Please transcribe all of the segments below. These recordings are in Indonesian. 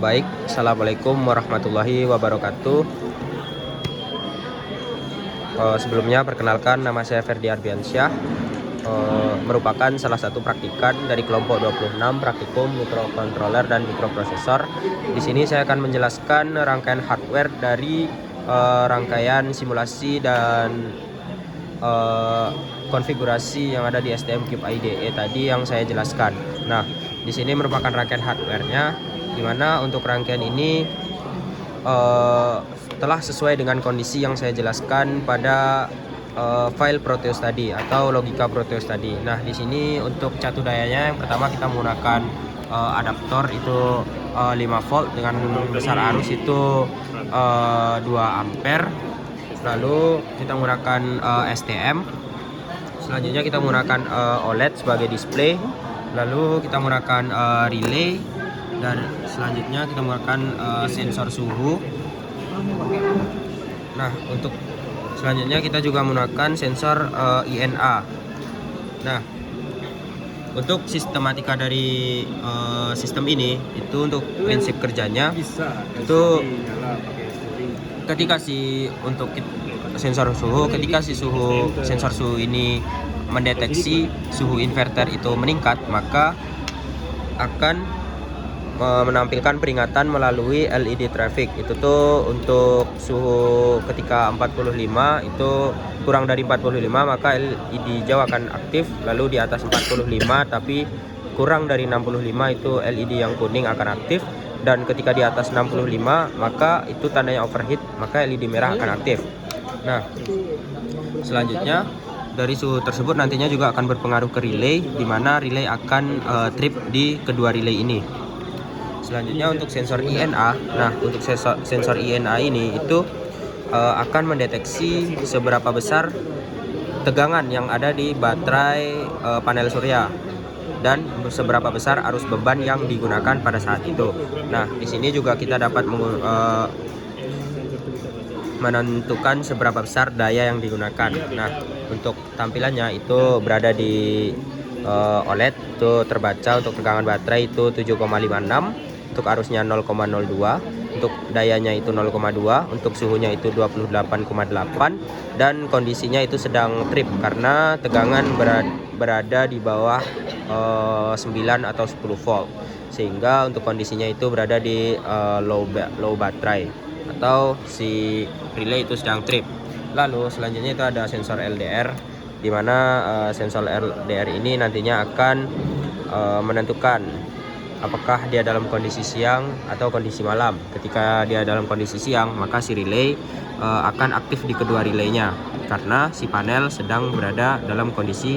Baik, Assalamualaikum warahmatullahi wabarakatuh. Sebelumnya perkenalkan, nama saya Ferdi Ardiansyah, merupakan salah satu praktikan dari kelompok 26 praktikum mikrokontroler dan mikroprosesor. Di sini saya akan menjelaskan rangkaian hardware dari rangkaian simulasi dan konfigurasi yang ada di STM Cube IDE tadi yang saya jelaskan. Nah, di sini merupakan rangkaian hardware-nya, dimana untuk rangkaian ini telah sesuai dengan kondisi yang saya jelaskan pada file Proteus tadi atau logika Proteus tadi. Nah, di sini untuk catu dayanya yang pertama kita menggunakan adaptor itu 5 volt dengan besar arus itu 2 ampere. Lalu kita menggunakan STM. Selanjutnya kita menggunakan OLED sebagai display. Lalu kita menggunakan relay, dan selanjutnya kita menggunakan sensor suhu. Nah, untuk selanjutnya kita juga menggunakan sensor INA. Nah, untuk sistematika dari sistem ini itu untuk prinsip kerjanya itu ketika untuk sensor suhu, ketika sensor suhu ini mendeteksi suhu inverter itu meningkat, maka akan menampilkan peringatan melalui LED traffic. Itu tuh untuk suhu ketika 45 itu kurang dari 45 maka LED hijau akan aktif, lalu di atas 45 tapi kurang dari 65 itu LED yang kuning akan aktif, dan ketika di atas 65 maka itu tandanya overheat, maka LED merah akan aktif. Nah, selanjutnya dari suhu tersebut nantinya juga akan berpengaruh ke relay, di mana relay akan trip di kedua relay ini. Selanjutnya untuk sensor INA. Nah, untuk sensor INA ini itu akan mendeteksi seberapa besar tegangan yang ada di baterai panel surya dan seberapa besar arus beban yang digunakan pada saat itu. Nah, di sini juga kita dapat menentukan seberapa besar daya yang digunakan. Nah, untuk tampilannya itu berada di OLED, itu terbaca untuk tegangan baterai itu 7,56, untuk arusnya 0,02, untuk dayanya itu 0,2, untuk suhunya itu 28,8, dan kondisinya itu sedang trip karena tegangan berada di bawah 9 atau 10 volt, sehingga untuk kondisinya itu berada di low baterai atau si relay itu sedang trip. Lalu selanjutnya itu ada sensor LDR, di mana sensor LDR ini nantinya akan menentukan apakah dia dalam kondisi siang atau kondisi malam. Ketika dia dalam kondisi siang, maka si relay akan aktif di kedua relaynya karena si panel sedang berada dalam kondisi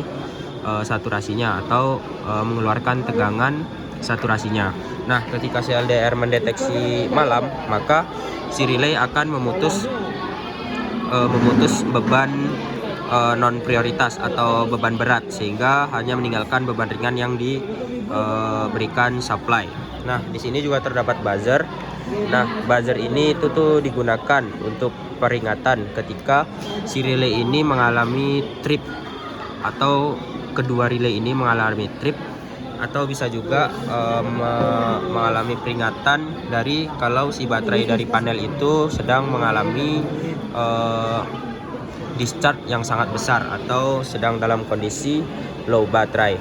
saturasinya atau mengeluarkan tegangan saturasinya. Nah, ketika si LDR mendeteksi malam, maka si relay akan memutus beban non prioritas atau beban berat, sehingga hanya meninggalkan beban ringan yang diberikan supply. Nah, di sini juga terdapat buzzer. Nah, buzzer ini itu tuh digunakan untuk peringatan ketika si relay ini mengalami trip, atau kedua relay ini mengalami trip, atau bisa juga mengalami peringatan dari kalau si baterai dari panel itu sedang mengalami discharge yang sangat besar atau sedang dalam kondisi low baterai.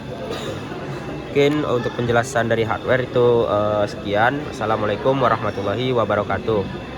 Mungkin untuk penjelasan dari hardware itu sekian. Assalamualaikum warahmatullahi wabarakatuh.